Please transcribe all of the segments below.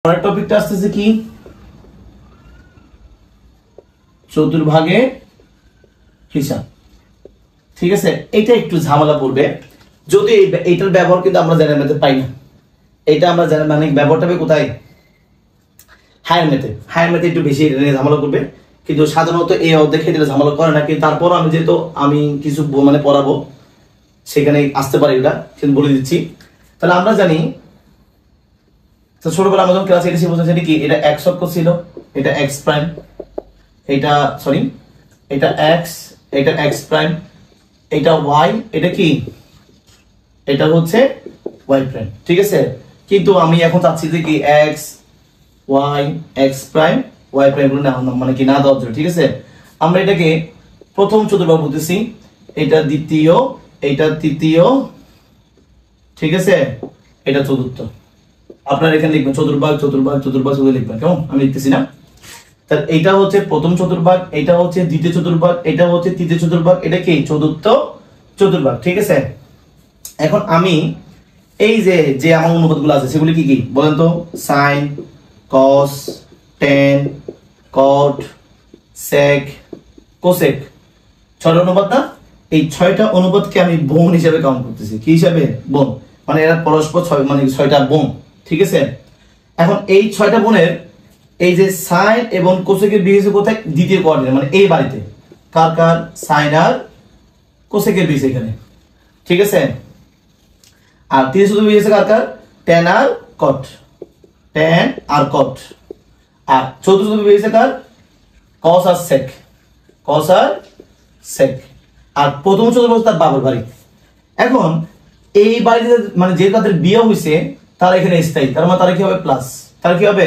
পরের টপিকটা আসতেছে কি চতুর্ভাগে হিসাব। ঠিক আছে, এটা একটু ঝামেলা পড়বে যদি এইটার ব্যবহার কিন্তু আমরা জেনারেল ম্যাথে পাই না। এটা আমরা মানে ব্যবহারটা হবে কোথায়? হায়ার ম্যাথে। হায়ার ম্যাথে একটু বেশি ঝামেলা করবে, কিন্তু সাধারণত এই অধ্যায় ক্ষেত্রে ঝামেলা করে না। কিন্তু তারপর আমি যেহেতু আমি কিছু মানে পড়াবো সেখানে আসতে পারে, এটা কিন্তু বলে দিচ্ছি। তাহলে আমরা জানি ছোটবেলা আমাদের ক্লাস এটা শিখেছি কি, এটা x অক্ষ ছিল, এটা x প্রাইম, এটা সরি এটা x, এটা x প্রাইম, এটা y, এটা কি, এটা হচ্ছে y প্রাইম। ঠিক আছে, কিন্তু আমি এখন চাচ্ছি যে কি x y x prime y prime গুলো না মানে কি না দেওয়ার জন্য। ঠিক আছে, আমরা এটাকে প্রথম চতুর্ভাগ বলতেছি, এটা দ্বিতীয়, এটা তৃতীয়, ঠিক আছে, এটা চতুর্থ। আপনারা এখানে লিখবেন চতুর্ভাগ চতুর্ভাগ চতুর্ভাগ চতুর্ভাগ লিখবেন, কেমন? আমি লিখতেছি না। তাহলে এটা হচ্ছে প্রথম চতুর্ভাগ, এটা হচ্ছে দ্বিতীয় চতুর্ভাগ, এটা হচ্ছে তৃতীয় চতুর্ভাগ, এটা কি চতুর্থ চতুর্ভাগ। ঠিক আছে, এখন আমি এই যে আমার অনুপাতগুলো আছে সেগুলি কি কি বলেন তো? সাইন, কস, টেন, কট, সেক, কোসেক, 6টা অনুপাত না? এই 6টা অনুপাতকে আমি বোন হিসেবে কাউন্ট করতেছি। কি হিসাবে? বোন, মানে এরা পরস্পর মানে 6টা বোন। ঠিক আছে, এখন এই 6টা বোনের এই যে সাইন এবং কোসেকের বিয়ে হয়েছে কোথায়? দ্বিতীয় কোঅর্ডিনেট, মানে এই বাড়িতে। কার কার? সাইন আর কোসেকের বিয়ে এখানে। ঠিক আছে, আর তৃতীয় সূত্র বিয়ে হয়েছে কার কার? ট্যান আর কট, ট্যান আর কট। আর চতুর্থ সূত্র বিয়ে হয়েছে কার? কস আর সেক, কস আর সেক। আর প্রথম চতুর্থ তার বাবার বাড়ি। এখন এই বাড়িতে মানে যে তাদের বিয়ে হয়েছে তারা এখানে স্থায়ী, তার মানে তারা কি হবে? প্লাস। তারা কি হবে?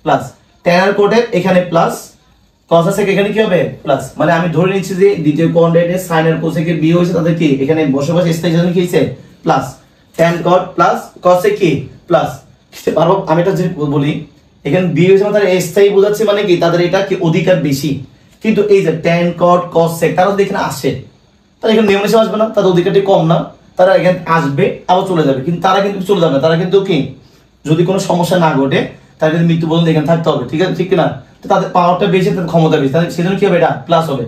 প্লাস। ট্যান আর কোটের এখানে প্লাস, কস আর সেক এখানে কি হবে? প্লাস। মানে আমি ধরে নিচ্ছি যে দ্বিতীয় কোঅর্ডিনেটে সাইন আর কোসেকের বিয়ে হয়েছে, তাদের কি এখানে বসবাস স্থায়ী জন্য কি হয়েছে? Plus. Tan cot plus cos sec কি প্লাস। পারবো আমি এটা যদি বলি এখানে বিয়ে হয়েছে মানে তারা স্থায়ী বোঝাচ্ছে, মানে কি তাদের এটা কি অধিকার বেশি। কিন্তু এই যে ট্যান কট কস সেক তারা যদি এখানে আসে, তারা এখানে নিয়ম হিসেবে আসবে না, তাদের অধিকারটি কম না, তারা এখানে আসবে আবার চলে যাবে। কিন্তু তারা কিন্তু চলে যাবে না, তারা কিন্তু কি যদি কোনো সমস্যা না ঘটে তারা কিন্তু মৃত্যু পর্যন্ত এখানে থাকতে হবে। ঠিক আছে, ঠিক কিনা? তো তাদের পাওয়ারটা বেশি, তাদের ক্ষমতা বেশি, তাদের সেজন্য কি হবে? এটা প্লাস হবে।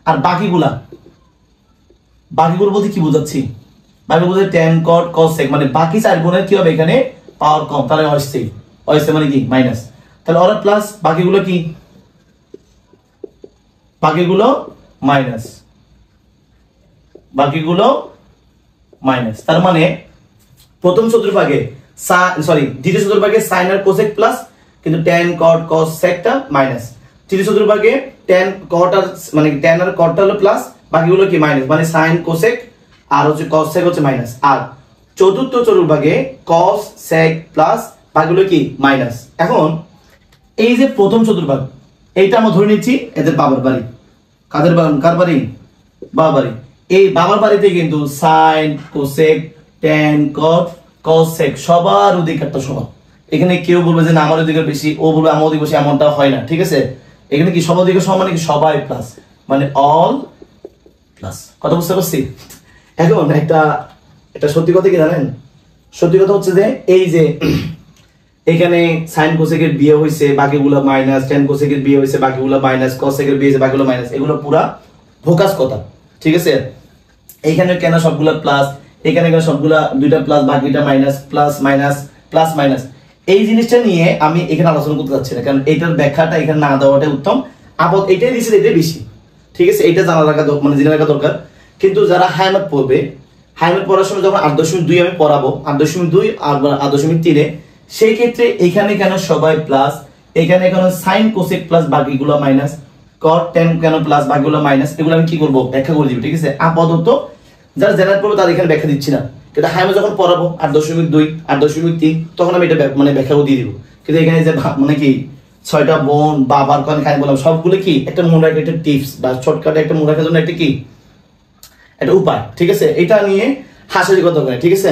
আর বাকিগুলো বলতে কি বোঝাচ্ছি? বাকি বলতে ট্যান কট কস সেক, মানে বাকি 4 গুণের কি হবে? এখানে পাওয়ার কম, তাহলে অস্থায়ী। অস্থায়ী মানে কি? মাইনাস। তাহলে ওরা প্লাস, বাকিগুলো কি? বাকিগুলো মাইনাস, বাকিগুলো মাইনাস। তার মানে প্রথম চতুর্ভাগে দ্বিতীয় চতুর্ভাগে সাইন আর কোসেক প্লাস, কিন্তু ট্যান কট কস সেকটা মাইনাস। তৃতীয় চতুর্ভাগে ট্যান কট আর মানে ট্যান আর কটটা হলো প্লাস, বাকিগুলো কি মাইনাস, মানে সাইন কোসেক আর হচ্ছে কস সেক হচ্ছে মাইনাস। আর চতুর্থ চতুর্ভাগে কস সেক প্লাস, বাকিগুলো কি মাইনাস। এখন এই যে প্রথম চতুর্ভাগ এইটা আমরা ধরে নিচ্ছি এদের বাবার বাড়ি। কাদের বাড়ি? কার বাড়ি? বাবার বাড়ি। এই বাবার বাড়িতে কিন্তু সাইন কোসেক ট্যান কট কস সেক সবার অধিকারটা সমান। এখানে কেউ বলবে যে না আমার অধিকার বেশি, ও বলবে আমার অধিকার বেশি, এমনটা হয় না। ঠিক আছে, এখানে কি সবার অধিকার সমান, মানে কি সবাই প্লাস, মানে অল প্লাস। কথা বুঝতে পারছি? এখন এটা সত্যি কথা কি জানেন? সত্যি কথা হচ্ছে যে এই যে এখানে সাইন কোসেকের বিয়ে হয়েছে বাকিগুলো মাইনাস, ট্যান কোসেকের বিয়ে হয়েছে বাকিগুলো মাইনাস, কস সেকের বিয়ে হয়েছে বাকিগুলো মাইনাস, এগুলো পুরা ভোকাস কথা। ঠিক আছে, এইখানে কেন সবগুলা প্লাস, এখানে কেন সবগুলা দুইটা প্লাস বাকিটা minus, plus minus plus minus. এই জিনিসটা নিয়ে আমি এখানে আলোচনা করতে যাচ্ছি না, কারণ এটার ব্যাখ্যাটা এখানে না দেওয়াটাই উত্তম। আপাতত এটাই দিয়েছে, এটাই বেশি। ঠিক আছে, এটা জানা রাখা মানে জেনে রাখা দরকার। কিন্তু যারা হায়ার পড়বে, হায়ার পড়ার সময় যখন 8.2 আমি পড়াবো, 8.2 আর 8.3 সেই ক্ষেত্রে এখানে কেন সবাই প্লাস, এখানে কেন সাইন কোসেক প্লাস বাকিগুলো মাইনাস, কট ট্যান কেন প্লাস বাকিগুলো মাইনাস, এগুলো আমি কি করবো? ব্যাখ্যা করে দিব। ঠিক আছে, আপাতত যারা জেনারেল পড়বে তাদের এখানে ব্যাখ্যা দিচ্ছি না, কিন্তু হায়ার যখন পড়াবো 8.2 8.3 তখন আমি এটা মানে ব্যাখ্যাও দিয়ে দিব। কিন্তু এখানে যে মানে কি 6টা বোন বাবার কানে বললাম, সবগুলো কি একটা মনে রাখার একটা টিপস বা শর্টকাটে একটা মনে রাখার জন্য একটা কি একটা উপায়। ঠিক আছে, এটা নিয়ে হাসাহাসি কথা বলে। ঠিক আছে।